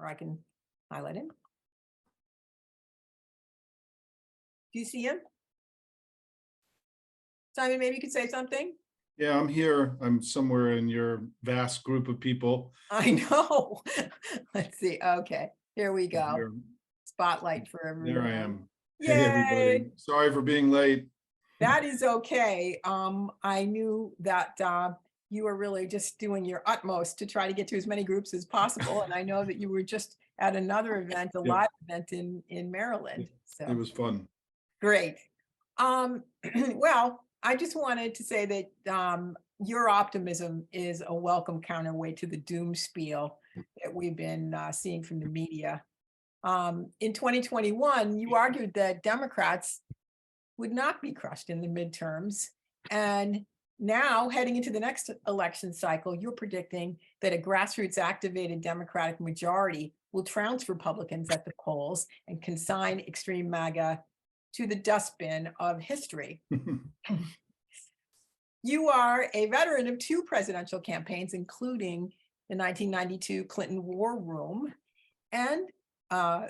or I can highlight him. Do you see him? Simon, maybe you could say something. Yeah, I'm here. I'm somewhere in your vast group of people. I know. Let's see. Okay, here we go. Here, Spotlight for everyone. there I am. Yay! Hey, everybody. Sorry for being late. That is okay. I knew that you were really just doing your utmost to try to get to as many groups as possible. And I know that you were just at another event, a live event in Maryland. So it was fun. Great. Well, I just wanted to say that your optimism is a welcome counterweight to the doom spiel that we've been seeing from the media. In 2021, you argued that Democrats would not be crushed in the midterms. And now, heading into the next election cycle, you're predicting that a grassroots activated Democratic majority will trounce Republicans at the polls and consign extreme MAGA to the dustbin of history. You are a veteran of 2 presidential campaigns, including the 1992 Clinton War Room. And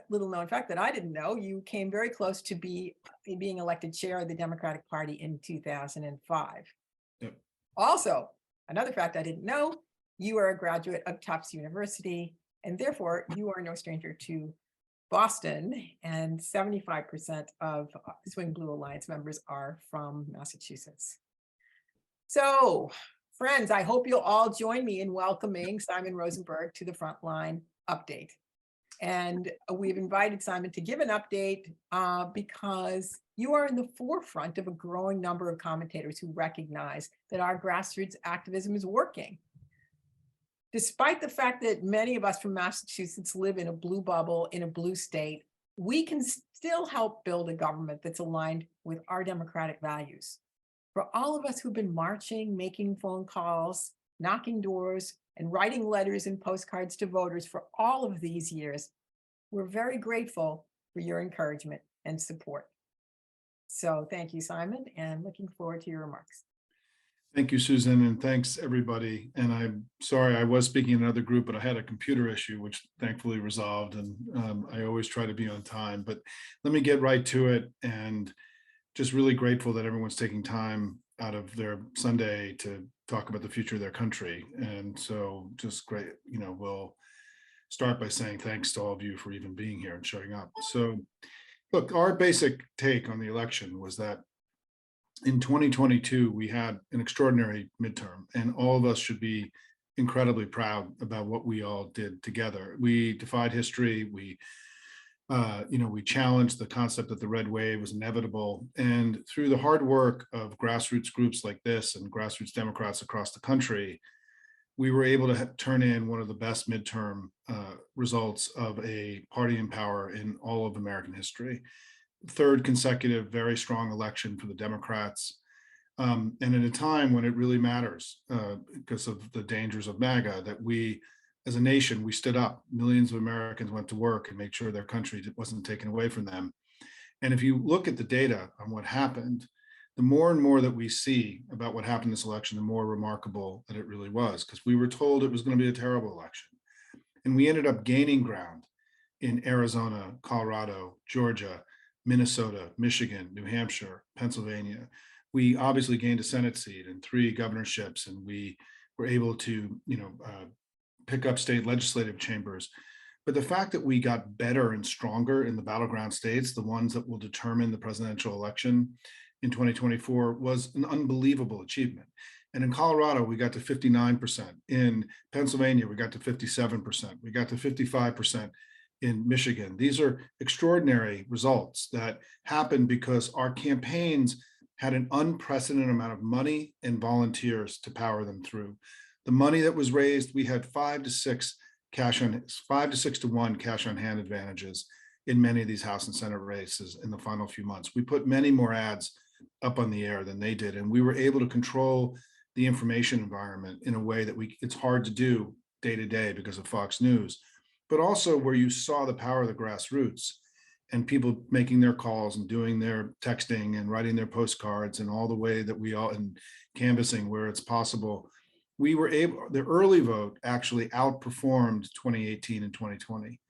little known fact that I didn't know, you came very close to being elected chair of the Democratic Party in 2005. Yep. Also, another fact I didn't know, you are a graduate of Tufts University, and therefore you are no stranger to Boston, and 75% of Swing Blue Alliance members are from Massachusetts. So, friends, I hope you'll all join me in welcoming Simon Rosenberg to the Frontline Update. And we've invited Simon to give an update because you are in the forefront of a growing number of commentators who recognize that our grassroots activism is working. Despite the fact that many of us from Massachusetts live in a blue bubble in a blue state, we can still help build a government that's aligned with our democratic values. For all of us who've been marching, making phone calls, knocking doors, and writing letters and postcards to voters for all of these years, we're very grateful for your encouragement and support. So thank you, Simon, and looking forward to your remarks. Thank you, Susan, and thanks everybody. And I'm sorry, I was speaking in another group, but I had a computer issue, which thankfully resolved, and I always try to be on time. But let me get right to it, and just really grateful that everyone's taking time out of their Sunday to talk about the future of their country. And so just great, we'll start by saying thanks to all of you for even being here and showing up. So look, our basic take on the election was that in 2022, we had an extraordinary midterm, and all of us should be incredibly proud about what we all did together. We defied history. We challenged the concept that the red wave was inevitable. And through the hard work of grassroots groups like this and grassroots Democrats across the country, we were able to turn in one of the best midterm results of a party in power in all of American history. Third consecutive, very strong election for the Democrats. And at a time when it really matters because of the dangers of MAGA, that we, as a nation, we stood up. Millions of Americans went to work and made sure their country wasn't taken away from them. And if you look at the data on what happened, the more and more that we see about what happened in this election, the more remarkable that it really was, because we were told it was going to be a terrible election. And we ended up gaining ground in Arizona, Colorado, Georgia, Minnesota, Michigan, New Hampshire, Pennsylvania. We obviously gained a Senate seat and 3 governorships, and we were able to, pick up state legislative chambers. But the fact that we got better and stronger in the battleground states, the ones that will determine the presidential election in 2024, was an unbelievable achievement. And in Colorado, we got to 59%. In Pennsylvania, we got to 57%. We got to 55% in Michigan. These are extraordinary results that happened because our campaigns had an unprecedented amount of money and volunteers to power them through. The money that was raised, we had 5 to 6 to 1 cash on hand advantages in many of these House and Senate races in the final few months. We put many more ads up on the air than they did, and we were able to control the information environment in a way that it's hard to do day to day because of Fox News, but also where you saw the power of the grassroots and people making their calls and doing their texting and writing their postcards and all the way that we all, and canvassing where it's possible. We were able, the early vote actually outperformed 2018 and 2020.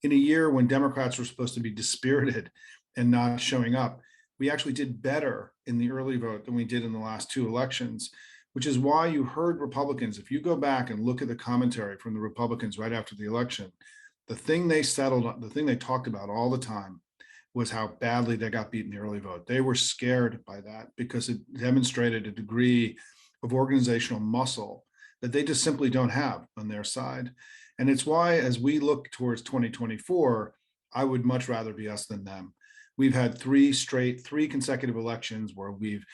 in a year when Democrats were supposed to be dispirited and not showing up, we actually did better in the early vote than we did in the last two elections, which is why you heard Republicans, if you go back and look at the commentary from the Republicans right after the election, the thing they settled on, the thing they talked about all the time was how badly they got beat in the early vote. They were scared by that because it demonstrated a degree of organizational muscle that they just simply don't have on their side. And it's why, as we look towards 2024, I would much rather be us than them. We've had three consecutive elections where we've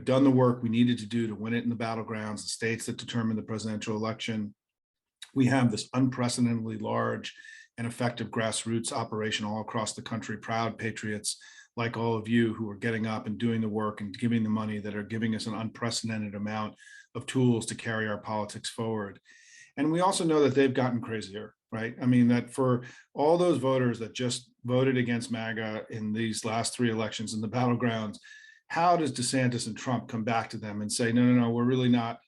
done the work we needed to do to win it in the battlegrounds, the states that determine the presidential election. We have this unprecedentedly large and effective grassroots operation all across the country, proud patriots like all of you who are getting up and doing the work and giving the money that are giving us an unprecedented amount of tools to carry our politics forward. And we also know that they've gotten crazier, right? I mean, that for all those voters that just voted against MAGA in these last three elections in the battlegrounds, how does DeSantis and Trump come back to them and say, no, we're really not,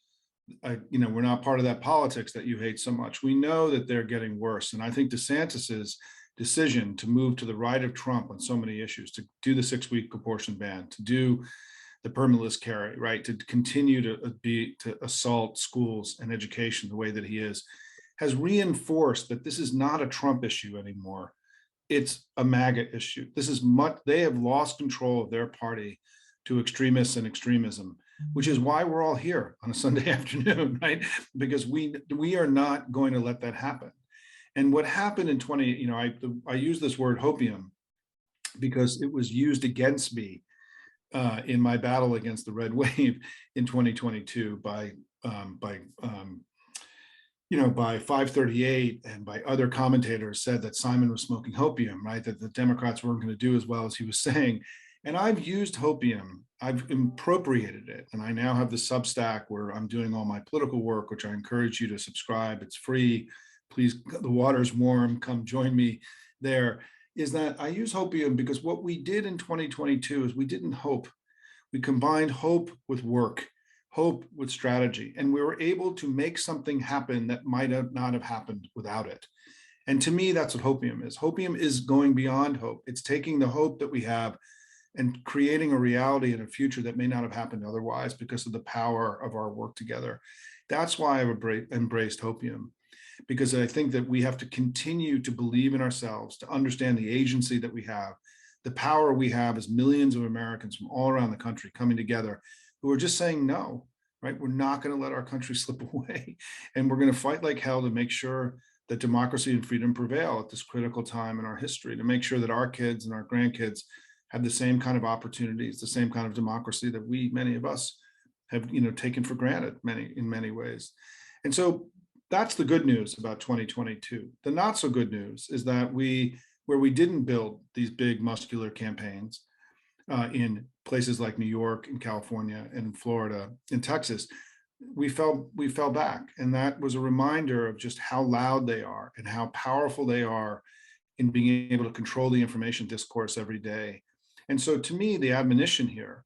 we're not part of that politics that you hate so much. We know that they're getting worse. And I think DeSantis's decision to move to the right of Trump on so many issues, to do the 6-week abortion ban, to do the permitless carry, right, to continue to assault schools and education the way that he is, has reinforced that this is not a Trump issue anymore. It's a MAGA issue. This is they have lost control of their party to extremists and extremism, which is why we're all here on a Sunday afternoon, right? Because we are not going to let that happen. And what happened in I use this word hopium because it was used against me in my battle against the red wave in 2022 by 538 and by other commentators said that Simon was smoking hopium, right? That the Democrats weren't going to do as well as he was saying. And I've used hopium, I've appropriated it. And I now have the Substack where I'm doing all my political work, which I encourage you to subscribe. It's free. Please, the water's warm. Come join me there. Is that I use hopium because what we did in 2022 is we didn't hope. We combined hope with work, hope with strategy, and we were able to make something happen that might have not have happened without it. And to me, that's what hopium is. Hopium is going beyond hope. It's taking the hope that we have and creating a reality and a future that may not have happened otherwise because of the power of our work together. That's why I've embraced hopium, because I think that we have to continue to believe in ourselves, to understand the agency that we have, the power we have as millions of Americans from all around the country coming together who are just saying no, right? We're not going to let our country slip away. And we're going to fight like hell to make sure that democracy and freedom prevail at this critical time in our history, to make sure that our kids and our grandkids have the same kind of opportunities, the same kind of democracy that many of us have, taken for granted in many ways. And so that's the good news about 2022. The not so good news is that where we didn't build these big muscular campaigns in places like New York and California and Florida and Texas, we fell back. And that was a reminder of just how loud they are and how powerful they are in being able to control the information discourse every day. And so to me, the admonition here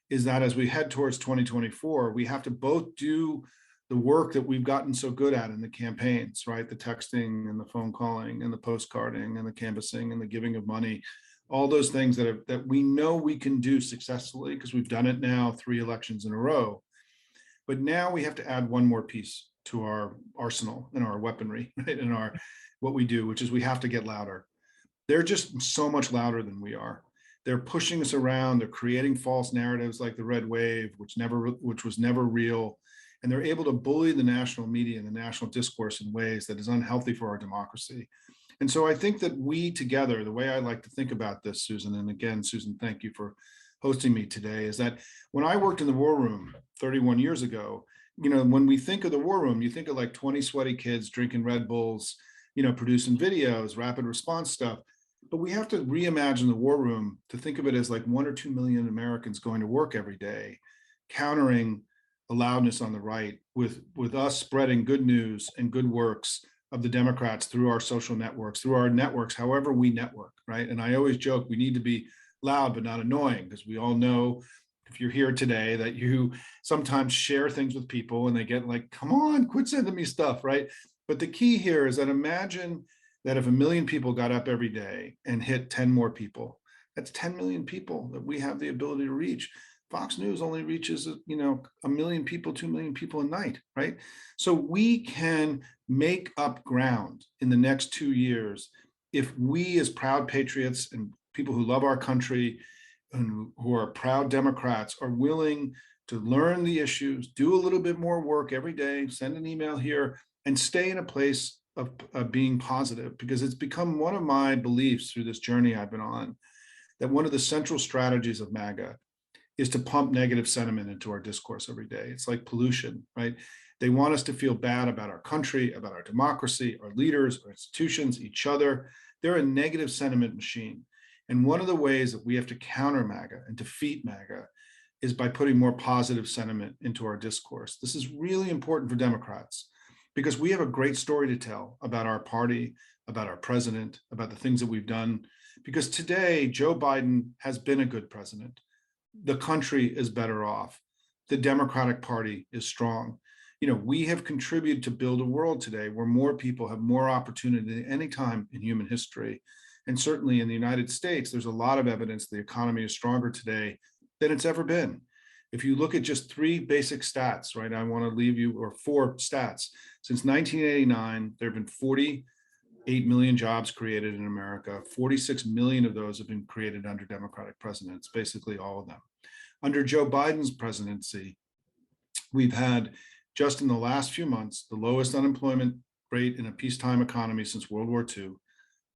is that as we head towards 2024, we have to both do the work that we've gotten so good at in the campaigns, right? The texting and the phone calling and the postcarding and the canvassing and the giving of money, all those things that we know we can do successfully because we've done it now 3 elections in a row. But now we have to add one more piece to our arsenal and our weaponry, right? And what we do, which is we have to get louder. They're just so much louder than we are. They're pushing us around. They're creating false narratives like the red wave, which was never real. And they're able to bully the national media and the national discourse in ways that is unhealthy for our democracy. And so I think that we together, the way I like to think about this, Susan, and again, Susan, thank you for hosting me today, is that when I worked in the war room 31 years ago, when we think of the war room, you think of like 20 sweaty kids drinking Red Bulls, producing videos, rapid response stuff. But we have to reimagine the war room to think of it as like 1 or 2 million Americans going to work every day, countering the loudness on the right with us spreading good news and good works of the Democrats through our social networks, through our networks, however we network, right? And I always joke, we need to be loud but not annoying, because we all know, if you're here today, that you sometimes share things with people and they get like, come on, quit sending me stuff, right? But the key here is that imagine that if 1 million people got up every day and hit 10 more people, that's 10 million people that we have the ability to reach. Fox News only reaches, 1 million people, 2 million people a night, right? So we can make up ground in the next 2 years if we, as proud patriots and people who love our country and who are proud Democrats, are willing to learn the issues, do a little bit more work every day, send an email here, and stay in a place of being positive, because it's become one of my beliefs through this journey I've been on, that one of the central strategies of MAGA is to pump negative sentiment into our discourse every day. It's like pollution, right? They want us to feel bad about our country, about our democracy, our leaders, our institutions, each other. They're a negative sentiment machine. And one of the ways that we have to counter MAGA and defeat MAGA is by putting more positive sentiment into our discourse. This is really important for Democrats because we have a great story to tell about our party, about our president, about the things that we've done. Because today, Joe Biden has been a good president. The country is better off. The Democratic Party is strong. We have contributed to build a world today where more people have more opportunity than any time in human history. And certainly in the United States, there's a lot of evidence the economy is stronger today than it's ever been. If you look at just 3 basic stats, right, I want to leave you, or 4 stats. Since 1989, there have been 48 million jobs created in America. 46 million of those have been created under Democratic presidents, basically all of them. Under Joe Biden's presidency, we've had, just in the last few months, the lowest unemployment rate in a peacetime economy since World War II,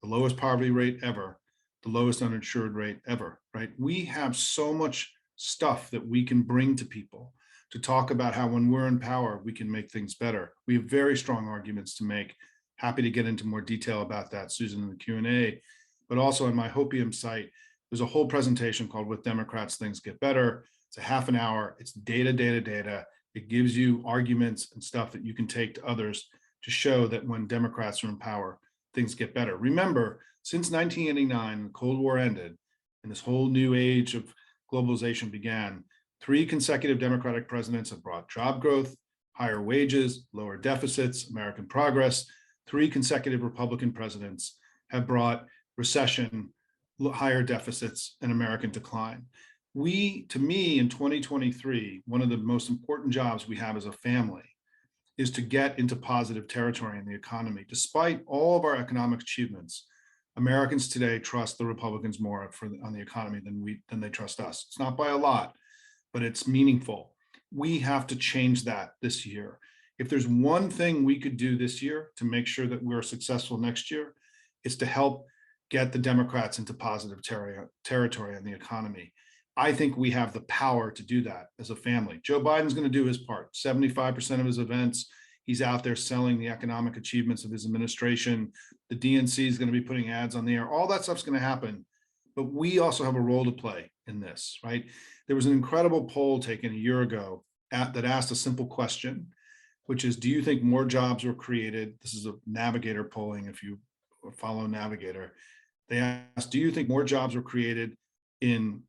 the lowest poverty rate ever, the lowest uninsured rate ever, right? We have so much stuff that we can bring to people to talk about how when we're in power, we can make things better. We have very strong arguments to make. Happy to get into more detail about that, Susan, in the Q&A. But also on my Hopium site, there's a whole presentation called With Democrats, Things Get Better. It's a half an hour. It's data, data, data. It gives you arguments and stuff that you can take to others to show that when Democrats are in power, things get better. Remember, since 1989, the Cold War ended, and this whole new age of globalization began, 3 consecutive Democratic presidents have brought job growth, higher wages, lower deficits, American progress. 3 consecutive Republican presidents have brought recession, higher deficits, and American decline. To me, in 2023, one of the most important jobs we have as a family is to get into positive territory in the economy. Despite all of our economic achievements, Americans today trust the Republicans more on the economy than they trust us. It's not by a lot, but it's meaningful. We have to change that this year. If there's one thing we could do this year to make sure that we're successful next year, it's to help get the Democrats into positive territory on the economy. I think we have the power to do that as a family. Joe Biden's going to do his part. 75% of his events, he's out there selling the economic achievements of his administration. The DNC is going to be putting ads on the air. All that stuff's going to happen. But we also have a role to play in this, right? There was an incredible poll taken a year ago that asked a simple question, which is, do you think more jobs were created? This is a Navigator polling, if you follow Navigator. They asked, do you think more jobs were created in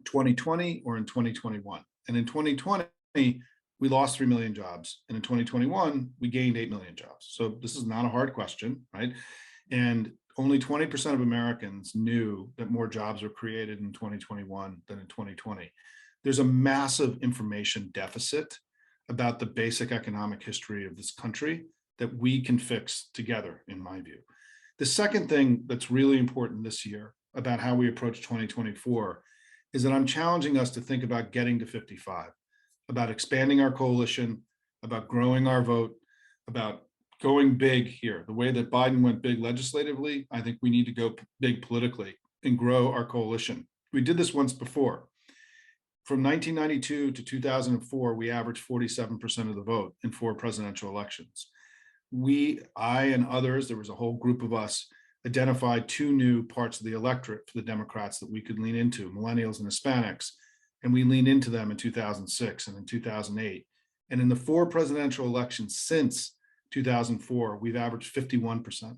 2020 or in 2021? And in 2020, we lost 3 million jobs. And in 2021, we gained 8 million jobs. So this is not a hard question, right? And only 20% of Americans knew that more jobs were created in 2021 than in 2020. There's a massive information deficit about the basic economic history of this country that we can fix together, in my view. The second thing that's really important this year about how we approach 2024 is that I'm challenging us to think about getting to 55, about expanding our coalition, about growing our vote, about going big here. The way that Biden went big legislatively, I think we need to go big politically and grow our coalition. We did this once before. From 1992 to 2004, we averaged 47% of the vote in 4 presidential elections. I and others, there was a whole group of us, identified 2 new parts of the electorate for the Democrats that we could lean into, millennials and Hispanics, and we leaned into them in 2006 and in 2008. And in the 4 presidential elections since 2004, we've averaged 51%.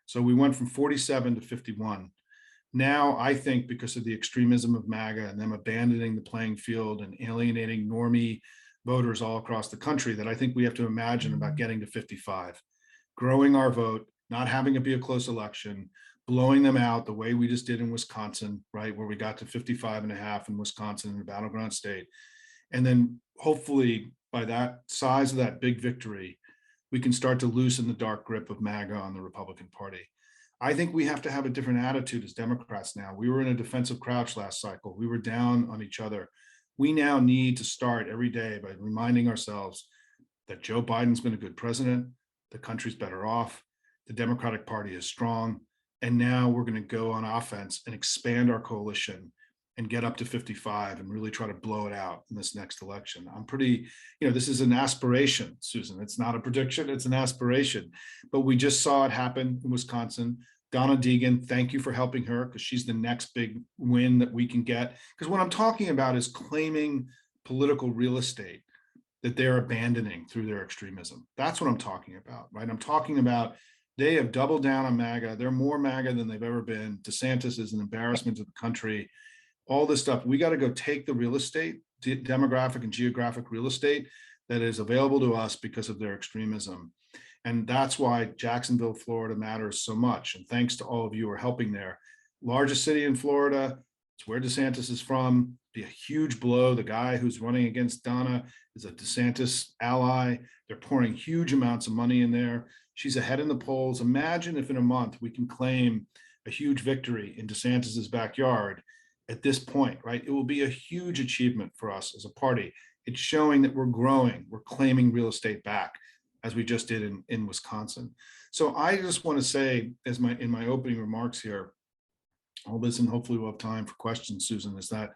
So we went from 47 to 51. Now, I think because of the extremism of MAGA and them abandoning the playing field and alienating normie voters all across the country, that I think we have to imagine about getting to 55, growing our vote, not having it be a close election, blowing them out the way we just did in Wisconsin, right, where we got to 55.5 in Wisconsin, in a battleground state. And then hopefully by that size of that big victory, we can start to loosen the dark grip of MAGA on the Republican Party. I think we have to have a different attitude as Democrats now. We were in a defensive crouch last cycle. We were down on each other. We now need to start every day by reminding ourselves that Joe Biden's been a good president, the country's better off, the Democratic Party is strong, and now we're going to go on offense and expand our coalition and get up to 55 and really try to blow it out in this next election. I'm pretty, this is an aspiration, Susan. It's not a prediction, it's an aspiration. But we just saw it happen in Wisconsin. Donna Deegan, thank you for helping her, because she's the next big win that we can get. Because what I'm talking about is claiming political real estate that they're abandoning through their extremism. That's what I'm talking about, right? I'm talking about they have doubled down on MAGA. They're more MAGA than they've ever been. DeSantis is an embarrassment to the country. All this stuff, we got to go take the real estate, demographic and geographic real estate that is available to us because of their extremism. And that's why Jacksonville, Florida matters so much. And thanks to all of you who are helping there. Largest city in Florida, it's where DeSantis is from. Be a huge blow. The guy who's running against Donna is a DeSantis ally. They're pouring huge amounts of money in there. She's ahead in the polls. Imagine if in a month we can claim a huge victory in DeSantis's backyard. At this point, right? It will be a huge achievement for us as a party. It's showing that we're growing, we're claiming real estate back, as we just did in Wisconsin. So I just want to say, in my opening remarks here, all this, and hopefully we'll have time for questions, Susan, is that,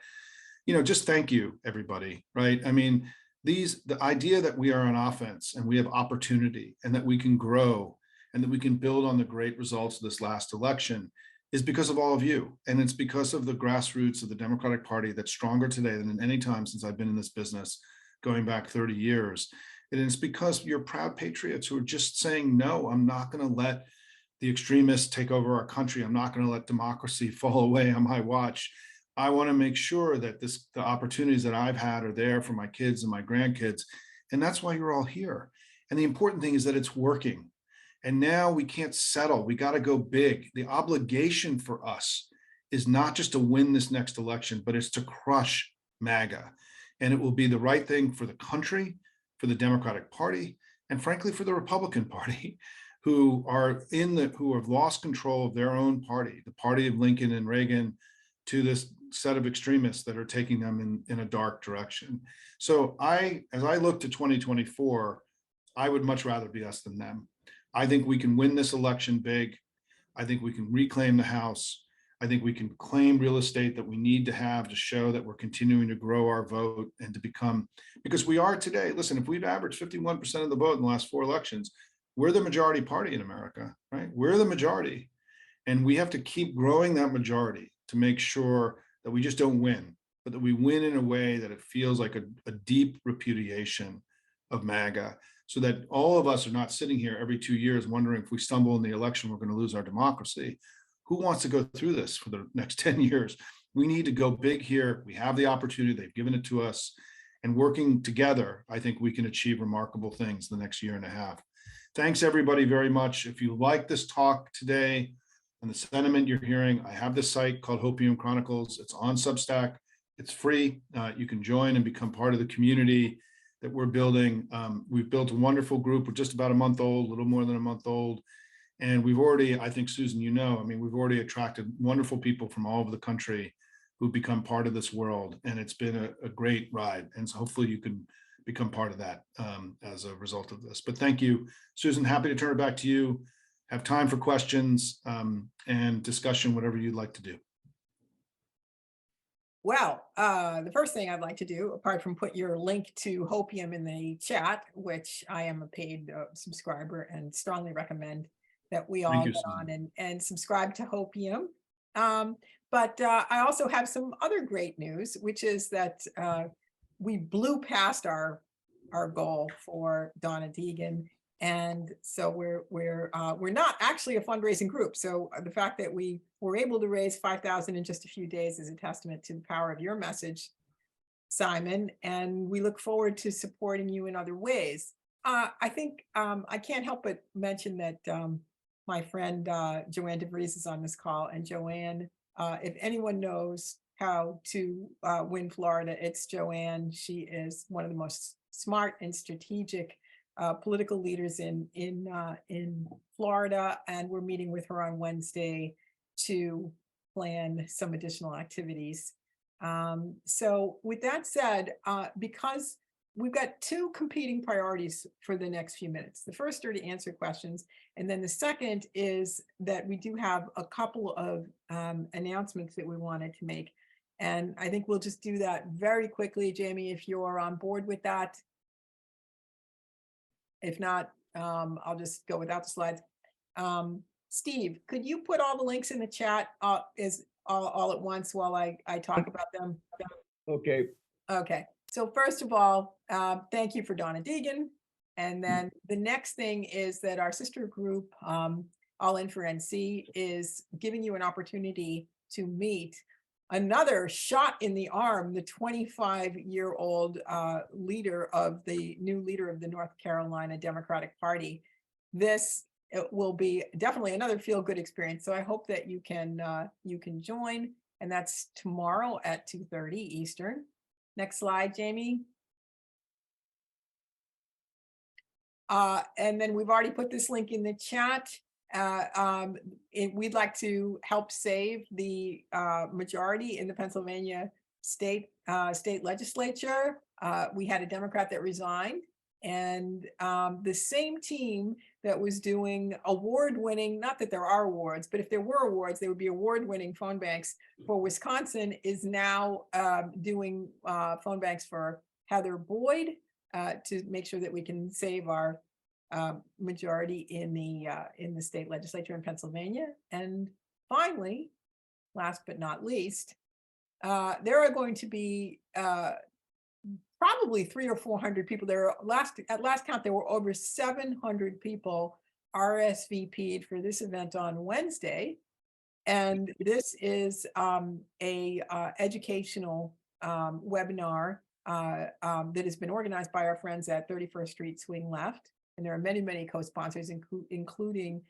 just thank you, everybody, right? I mean, the idea that we are on offense and we have opportunity and that we can grow and that we can build on the great results of this last election is because of all of you. And it's because of the grassroots of the Democratic Party that's stronger today than in any time since I've been in this business, going back 30 years. And it's because you're proud patriots who are just saying, no, I'm not going to let the extremists take over our country. I'm not going to let democracy fall away on my watch. I want to make sure that the opportunities that I've had are there for my kids and my grandkids. And that's why you're all here. And the important thing is that it's working. And now we can't settle. We got to go big. The obligation for us is not just to win this next election, but it's to crush MAGA. And it will be the right thing for the country, for the Democratic Party, and frankly, for the Republican Party, who have lost control of their own party, the party of Lincoln and Reagan, to this set of extremists that are taking them in a dark direction. So as I look to 2024, I would much rather be us than them. I think we can win this election big. I think we can reclaim the House. I think we can claim real estate that we need to have to show that we're continuing to grow our vote and to become, because we are today, listen, if we've averaged 51% of the vote in the last 4 elections, we're the majority party in America, right? We're the majority. And we have to keep growing that majority to make sure that we just don't win, but that we win in a way that it feels like a deep repudiation of MAGA, so that all of us are not sitting here every 2 years wondering if we stumble in the election, we're going to lose our democracy. Who wants to go through this for the next 10 years? We need to go big here. We have the opportunity. They've given it to us. And working together, I think we can achieve remarkable things the next year and a half. Thanks, everybody, very much. If you like this talk today and the sentiment you're hearing, I have this site called Hopium Chronicles. It's on Substack. It's free. You can join and become part of the community that we're building. We've built a wonderful group. We're just about a month old, a little more than a month old. And we've already, I think, Susan, we've already attracted wonderful people from all over the country who've become part of this world. And it's been a great ride. And so hopefully you can become part of that as a result of this. But thank you, Susan. Happy to turn it back to you. Have time for questions and discussion, whatever you'd like to do. Well, the first thing I'd like to do, apart from put your link to Hopium in the chat, which I am a paid subscriber and strongly recommend that we all get on and subscribe to Hopium. But I also have some other great news, which is that we blew past our goal for Donna Deegan. And so we're not actually a fundraising group. So the fact that we were able to raise 5,000 in just a few days is a testament to the power of your message, Simon. And we look forward to supporting you in other ways. I think I can't help but mention that my friend Joanne DeVries is on this call, and Joanne, if anyone knows how to win Florida, it's Joanne. She is one of the most smart and strategic political leaders in Florida, and we're meeting with her on Wednesday to plan some additional activities. So with that said, because we've got two competing priorities for the next few minutes. The first are to answer questions, and then the second is that we do have a couple of announcements that we wanted to make. And I think we'll just do that very quickly, Jamie, if you're on board with that. If not, I'll just go without the slides. Steve, could you put all the links in the chat all at once while I talk about them? Okay. Okay, so first of all, thank you for Donna Deegan. And then the next thing is that our sister group, All In for NC, is giving you an opportunity to meet another shot in the arm, the 25-year-old leader of the new leader of the North Carolina Democratic Party. This will be definitely another feel-good experience. So I hope that you can join, and that's tomorrow at 2:30 Eastern. Next slide, Jamie. And then we've already put this link in the chat. We'd like to help save the majority in the Pennsylvania state legislature. We had a Democrat that resigned, and the same team that was doing award-winning, not that there are awards, but if there were awards, they would be award-winning phone banks for Wisconsin, is now doing phone banks for Heather Boyd to make sure that we can save our majority in the state legislature in Pennsylvania. And finally, last but not least, there are going to be probably 300 or 400 people there. At last count, there were over 700 people RSVP'd for this event on Wednesday. And this is a educational webinar that has been organized by our friends at 31st Street Swing Left. And there are many, many co-sponsors, including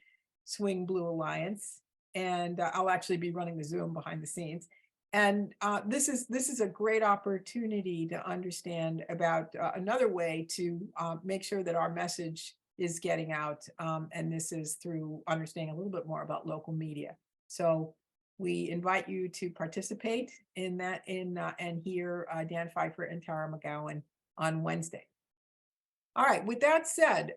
Swing Blue Alliance. And I'll actually be running the Zoom behind the scenes. And this is a great opportunity to understand about another way to make sure that our message is getting out. And this is through understanding a little bit more about local media. So we invite you to participate in that and hear Dan Pfeiffer and Tara McGowan on Wednesday. All right, with that said,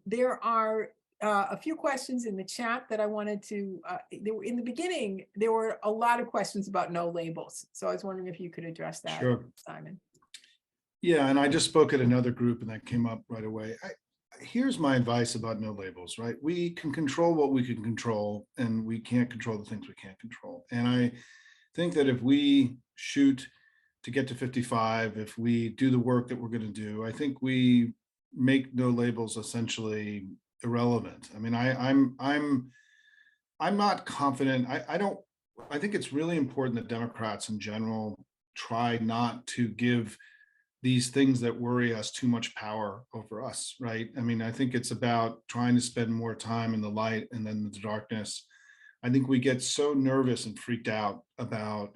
there are a few questions in the chat that I wanted to, in the beginning, there were a lot of questions about no labels. So I was wondering if you could address that, Sure. Simon. Yeah, and I just spoke at another group and that came up right away. Here's my advice about no labels, right? We can control what we can control, and we can't control the things we can't control. And I think that if we shoot to get to 55, if we do the work that we're going to do, I think we make no labels essentially irrelevant. I mean, I'm not confident. I think it's really important that Democrats in general try not to give these things that worry us too much power over us, right? I mean, I think it's about trying to spend more time in the light and then the darkness. I think we get so nervous and freaked out about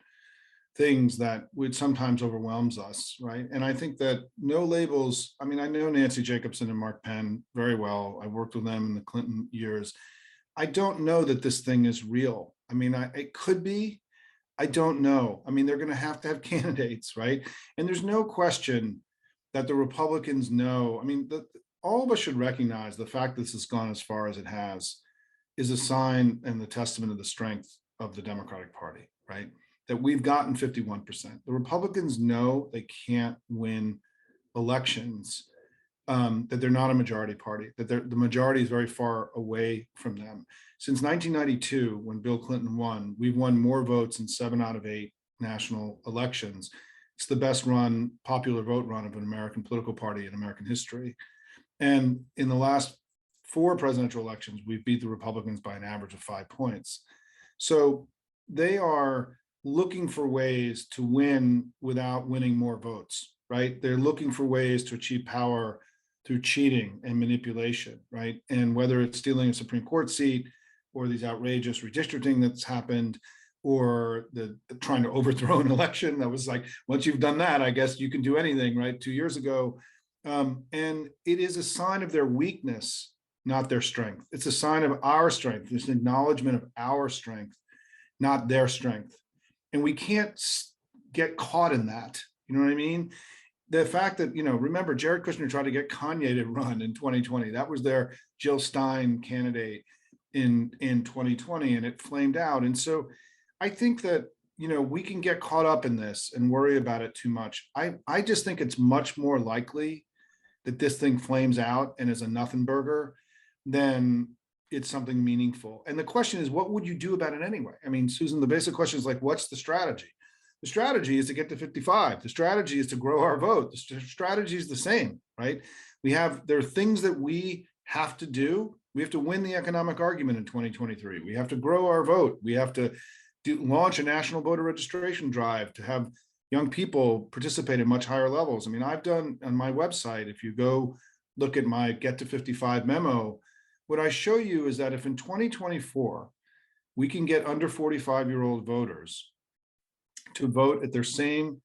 things that would sometimes overwhelms us, right? And I think that no labels, I mean, I know Nancy Jacobson and Mark Penn very well. I worked with them in the Clinton years. I don't know that this thing is real. I mean, it could be, I don't know. I mean, they're going to have candidates, right? And there's no question that the Republicans know. I mean, all of us should recognize the fact that this has gone as far as it has is a sign and the testament of the strength of the Democratic Party, right? That we've gotten 51%. The Republicans know they can't win elections, that they're not a majority party, that the majority is very far away from them. Since 1992, when Bill Clinton won, we've won more votes in 7 out of 8 national elections. It's the best run, popular vote run of an American political party in American history. And in the last 4 presidential elections, we've beat the Republicans by an average of 5 points. So they are looking for ways to win without winning more votes, right? They're looking for ways to achieve power through cheating and manipulation, right? And whether it's stealing a Supreme Court seat or these outrageous redistricting that's happened, or the trying to overthrow an election that was like, once you've done that, I guess you can do anything, right? 2 years ago. And it is a sign of their weakness, not their strength. It's a sign of our strength. It's an acknowledgement of our strength, not their strength. And we can't get caught in that. You know what I mean? The fact that, remember, Jared Kushner tried to get Kanye to run in 2020. That was their Jill Stein candidate in 2020, and it flamed out. And so I think that, we can get caught up in this and worry about it too much. I just think it's much more likely that this thing flames out and is a nothing burger than it's something meaningful. And the question is, what would you do about it anyway? I mean, Susan, the basic question is like, what's the strategy? The strategy is to get to 55. The strategy is to grow our vote. The strategy is the same, right? There are things that we have to do. We have to win the economic argument in 2023. We have to grow our vote. We have to launch a national voter registration drive to have young people participate at much higher levels. I mean, I've done on my website, if you go look at my Get to 55 memo, what I show you is that if in 2024, we can get under 45-year-old voters to vote at their same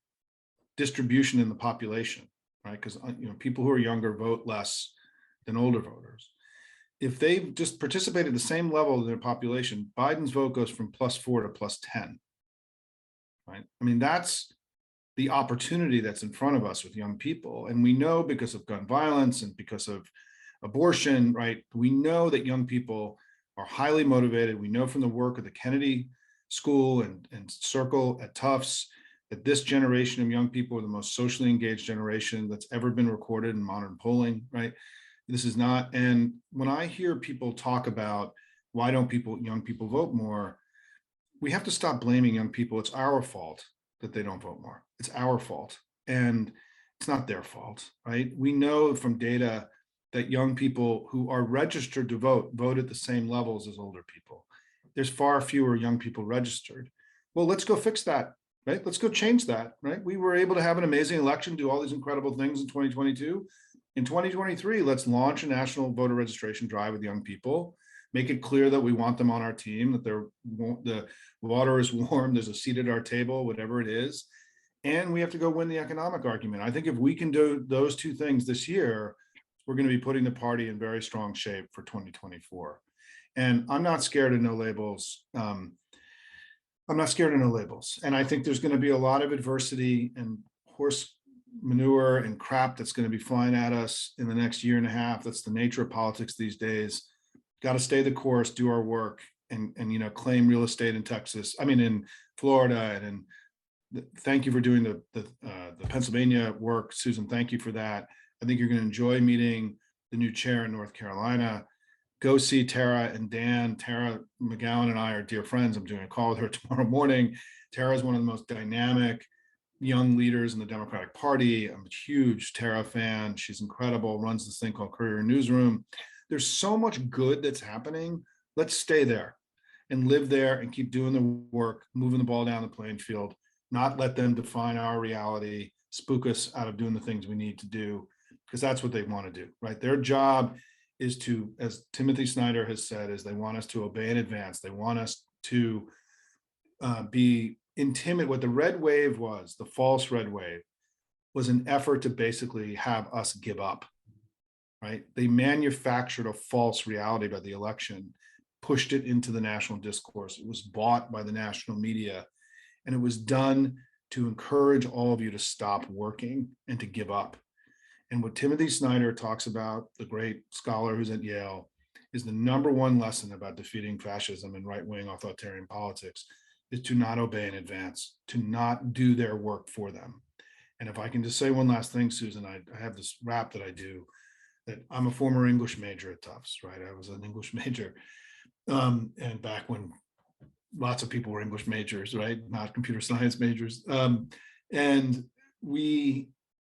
distribution in the population, right? Because people who are younger vote less than older voters. If they just participate at the same level of their population, Biden's vote goes from +4 to +10, right? I mean, that's the opportunity that's in front of us with young people. And we know, because of gun violence and because of abortion, right? We know that young people are highly motivated. We know from the work of the Kennedy School and Circle at Tufts that this generation of young people are the most socially engaged generation that's ever been recorded in modern polling, right? This is not, and when I hear people talk about why don't young people vote more, we have to stop blaming young people. It's our fault that they don't vote more. It's our fault. And it's not their fault, right? We know from data that young people who are registered to vote at the same levels as older people. There's far fewer young people registered. Well, let's go fix that, right? Let's go change that, right? We were able to have an amazing election, do all these incredible things in 2022. In 2023, let's launch a national voter registration drive with young people, make it clear that we want them on our team, that the water is warm, there's a seat at our table, whatever it is. And we have to go win the economic argument. I think if we can do those two things this year, we're going to be putting the party in very strong shape for 2024. And I'm not scared of no labels. I'm not scared of no labels. And I think there's going to be a lot of adversity and horse manure and crap that's going to be flying at us in the next year and a half. That's the nature of politics these days. Got to stay the course, do our work, and claim real estate in Texas. I mean, in Florida, and thank you for doing the Pennsylvania work, Susan. Thank you for that. I think you're going to enjoy meeting the new chair in North Carolina. Go see Tara and Dan. Tara McGowan and I are dear friends. I'm doing a call with her tomorrow morning. Tara is one of the most dynamic young leaders in the Democratic Party. I'm a huge Tara fan. She's incredible, runs this thing called Career Newsroom. There's so much good that's happening. Let's stay there and live there and keep doing the work, moving the ball down the playing field, not let them define our reality, spook us out of doing the things we need to do, because that's what they want to do, right? Their job is to, as Timothy Snyder has said, is they want us to obey in advance. They want us to be intimate. What the red wave was, the false red wave, was an effort to basically have us give up, right? They manufactured a false reality by the election, pushed it into the national discourse. It was bought by the national media, and it was done to encourage all of you to stop working and to give up. And what Timothy Snyder talks about, the great scholar who's at Yale, is the number one lesson about defeating fascism and right-wing authoritarian politics is to not obey in advance, to not do their work for them. And if I can just say one last thing, Susan, I have this rap that I do, that I'm a former English major at Tufts, right? I was an English major. And back when lots of people were English majors, right? Not computer science majors.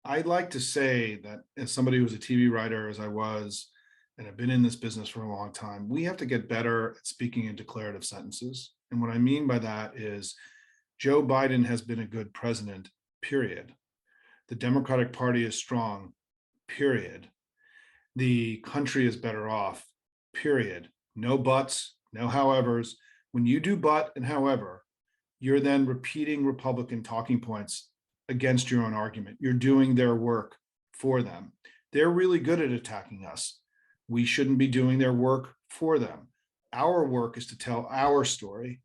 I'd like to say that as somebody who was a TV writer, as I was, and have been in this business for a long time, we have to get better at speaking in declarative sentences. And what I mean by that is Joe Biden has been a good president, period. The Democratic Party is strong, period. the country is better off, period. No buts, no howevers. When you do but and however, you're then repeating Republican talking points against your own argument. You're doing their work for them. They're really good at attacking us. We shouldn't be doing their work for them. Our work is to tell our story,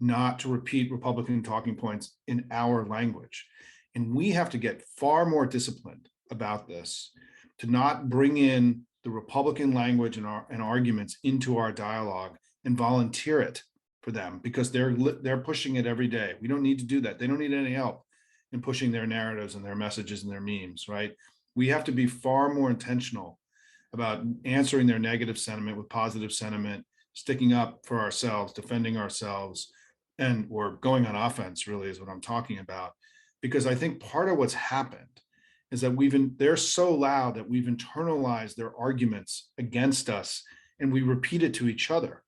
not to repeat Republican talking points in our language. And we have to get far more disciplined about this, to not bring in the Republican language and arguments into our dialogue and volunteer it for them, because they're pushing it every day. We don't need to do that. They don't need any help in pushing their narratives and their messages and their memes, right? We have to be far more intentional about answering their negative sentiment with positive sentiment, sticking up for ourselves, defending ourselves, and or going on offense really is what I'm talking about. Because I think part of what's happened is that they're so loud that we've internalized their arguments against us and we repeat it to each other.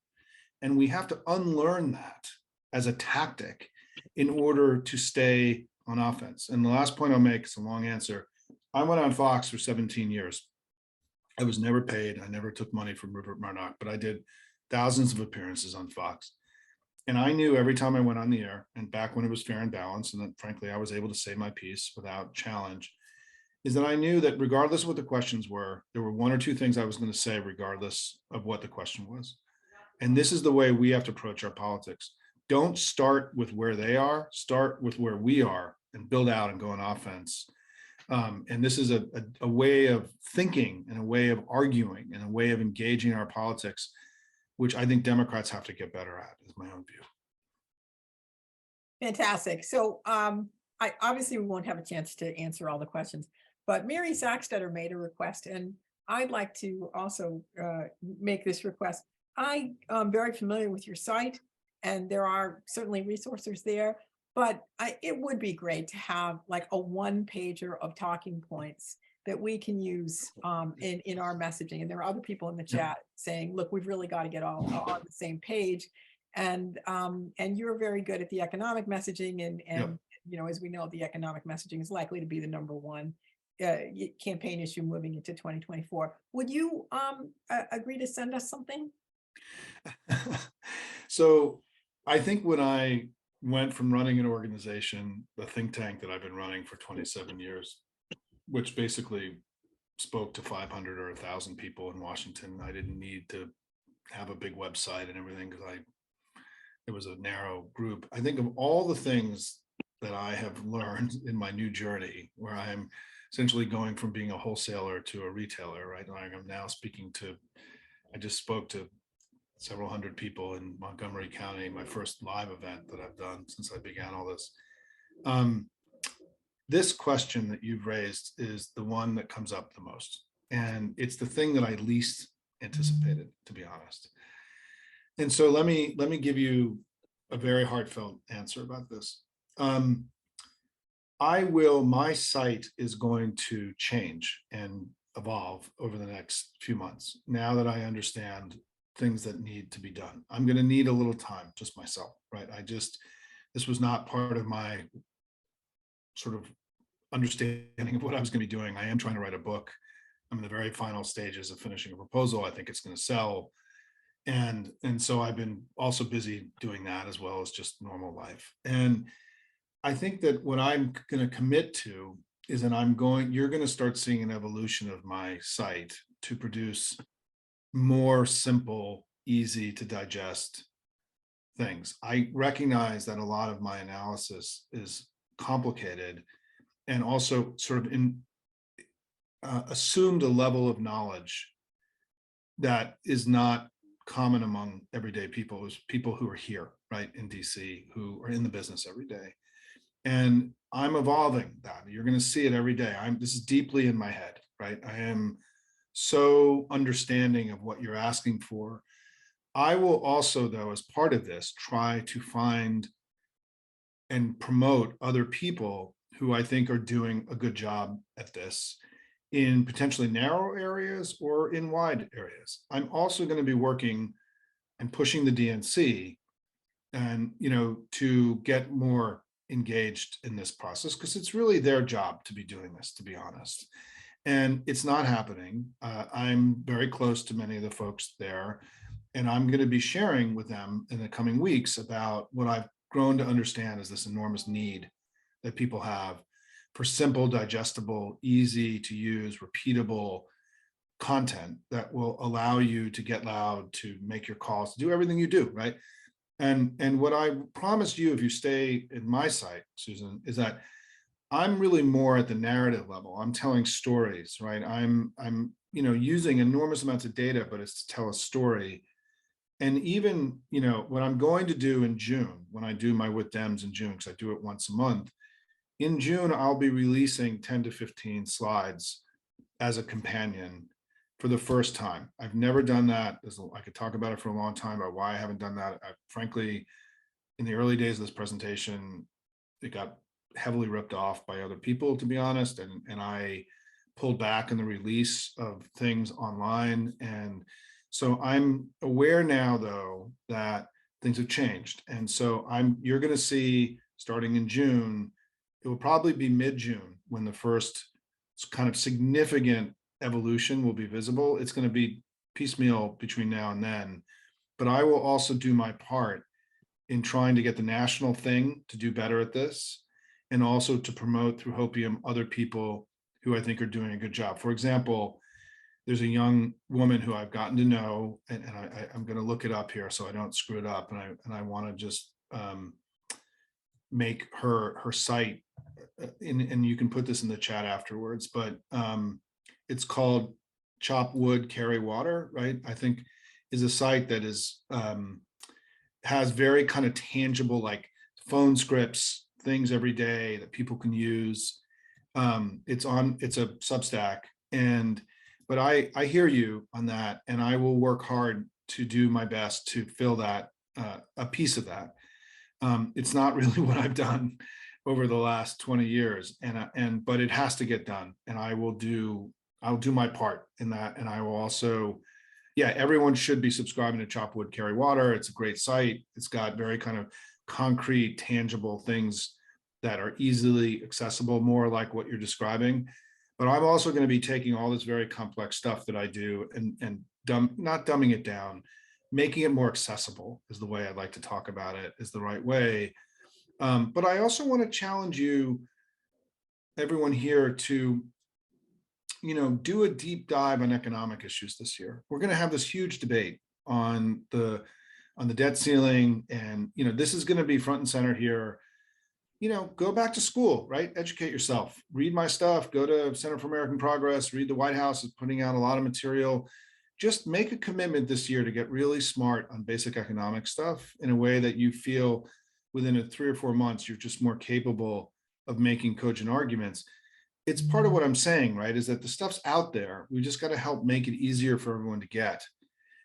And we have to unlearn that as a tactic in order to stay on offense. And the last point I'll make is a long answer. I went on Fox for 17 years. I was never paid. I never took money from Rupert Murdoch, but I did thousands of appearances on Fox. And I knew every time I went on the air, and back when it was fair and balanced, and then frankly, I was able to say my piece without challenge, is that I knew that regardless of what the questions were, there were one or two things I was going to say regardless of what the question was. And this is the way we have to approach our politics. Don't start with where they are, start with where we are and build out and go on offense. And this is a way of thinking and a way of arguing and a way of engaging our politics, which I think Democrats have to get better at, is my own view. Fantastic. So I obviously we won't have a chance to answer all the questions, but Mary Sackstetter made a request, and I'd like to also make this request. I am very familiar with your site, and there are certainly resources there, but it would be great to have like a one-pager of talking points that we can use in our messaging. And there are other people in the chat saying, look, we've really got to get all on the same page. And you're very good at the economic messaging. And you know, as we know, the economic messaging is likely to be the number one campaign issue moving into 2024. Would you agree to send us something? So I think when I went from running an organization, the think tank that I've been running for 27 years, which basically spoke to 500 or 1,000 people in Washington, I didn't need to have a big website and everything because it was a narrow group. I think of all the things that I have learned in my new journey, where I'm essentially going from being a wholesaler to a retailer, right? Like I'm now I just spoke to several hundred people in Montgomery County, my first live event that I've done since I began all this. This question that you've raised is the one that comes up the most. And it's the thing that I least anticipated, to be honest. And so let me give you a very heartfelt answer about this. My site is going to change and evolve over the next few months. Now that I understand things that need to be done, I'm going to need a little time, just myself, right? This was not part of my sort of understanding of what I was going to be doing. I am trying to write a book. I'm in the very final stages of finishing a proposal. I think it's going to sell. And so I've been also busy doing that as well as just normal life. And I think that what I'm going to commit to is that you're going to start seeing an evolution of my site to produce more simple, easy to digest things. I recognize that a lot of my analysis is complicated and also sort of assumed a level of knowledge that is not common among everyday people, is people who are here, right, in DC, who are in the business every day. And I'm evolving that. You're going to see it every day. This is deeply in my head, right? I am so understanding of what you're asking for. I will also, though, as part of this, try to find and promote other people who I think are doing a good job at this in potentially narrow areas or in wide areas. I'm also going to be working and pushing the DNC and, to get more engaged in this process, because it's really their job to be doing this, to be honest. And it's not happening. I'm very close to many of the folks there, and I'm going to be sharing with them in the coming weeks about what I've grown to understand as this enormous need that people have for simple, digestible, easy to use, repeatable content that will allow you to get loud, to make your calls, to do everything you do, right? And what I promised you if you stay in my site, Susan, is that I'm really more at the narrative level. I'm telling stories, right? I'm using enormous amounts of data, but it's to tell a story. And even what I'm going to do in June, when I do my with Dems in June, because I do it once a month, in June I'll be releasing 10 to 15 slides as a companion for the first time. I've never done that. I could talk about it for a long time about why I haven't done that. Frankly, in the early days of this presentation, it got heavily ripped off by other people, to be honest, and I pulled back in the release of things online. And so I'm aware now, though, that things have changed. And so you're going to see, starting in June, it will probably be mid-June when the first kind of significant evolution will be visible. It's going to be piecemeal between now and then, but I will also do my part in trying to get the national thing to do better at this, and also to promote through Hopium other people who I think are doing a good job. For example, there's a young woman who I've gotten to know, and I'm going to look it up here so I don't screw it up, and I want to just make her site, and you can put this in the chat afterwards, but it's called Chop Wood, Carry Water, right? I think is a site that is has very kind of tangible, like phone scripts, things every day that people can use. It's a Substack, but I hear you on that, and I will work hard to do my best to fill that, a piece of that. It's not really what I've done over the last 20 years, but it has to get done, and I'll do my part in that. And I will also, everyone should be subscribing to Chop Wood, Carry Water. It's a great site. It's got very kind of concrete, tangible things that are easily accessible, more like what you're describing. But I'm also going to be taking all this very complex stuff that I do and not dumbing it down, making it more accessible is the way I'd like to talk about it, is the right way. But I also want to challenge you, everyone here, to do a deep dive on economic issues this year. We're going to have this huge debate on the debt ceiling, and this is going to be front and center here. Go back to school, right? Educate yourself, read my stuff, go to Center for American Progress, read the White House is putting out a lot of material. Just make a commitment this year to get really smart on basic economic stuff in a way that you feel within 3 or 4 months, you're just more capable of making cogent arguments. It's part of what I'm saying, right? Is that the stuff's out there. We just got to help make it easier for everyone to get.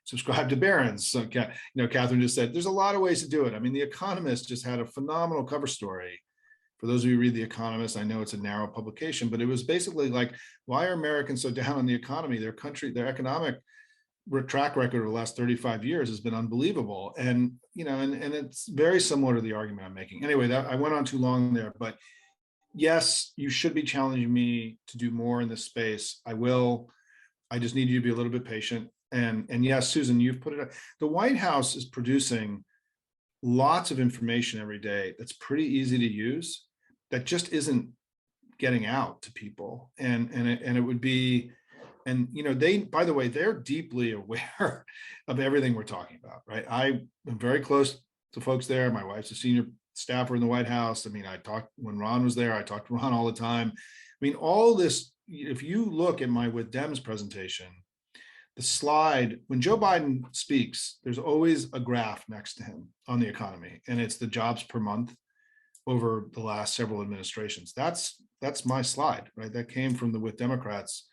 Subscribe to Barron's. So, Catherine just said, there's a lot of ways to do it. I mean, The Economist just had a phenomenal cover story. For those of you who read The Economist, I know it's a narrow publication, but it was basically like, why are Americans so down on the economy? Their economic track record over the last 35 years has been unbelievable. And, and it's very similar to the argument I'm making. Anyway, I went on too long there, but yes, you should be challenging me to do more in this space. I will. I just need you to be a little bit patient. And yes, Susan, you've put it up. The White House is producing lots of information every day that's pretty easy to use, that just isn't getting out to people. And it would be, and they, by the way, they're deeply aware of everything we're talking about, right? I am very close to folks there. My wife's a senior staffer in the White House. I mean, when Ron was there, I talked to Ron all the time. I mean, all this, if you look at my With Dems presentation, the slide, when Joe Biden speaks, there's always a graph next to him on the economy, and it's the jobs per month over the last several administrations. That's my slide, right? That came from the With Democrats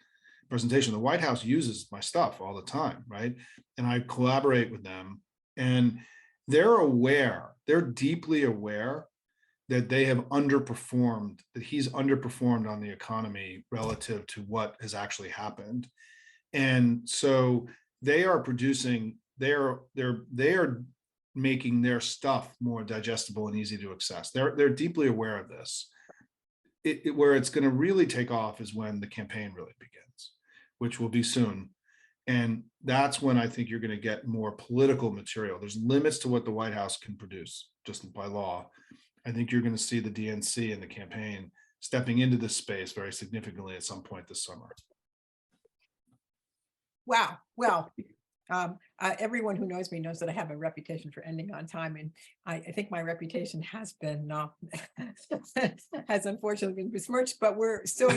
presentation. The White House uses my stuff all the time, right? And I collaborate with them, and they're deeply aware that they have underperformed, that he's underperformed on the economy relative to what has actually happened. And so they are producing, they're making their stuff more digestible and easy to access. They're deeply aware of this. where it's going to really take off is when the campaign really begins, which will be soon. And that's when I think you're going to get more political material. There's limits to what the White House can produce just by law. I think you're going to see the DNC and the campaign stepping into this space very significantly at some point this summer. Wow. Well, everyone who knows me knows that I have a reputation for ending on time, and I think my reputation has been has unfortunately been besmirched, but we're still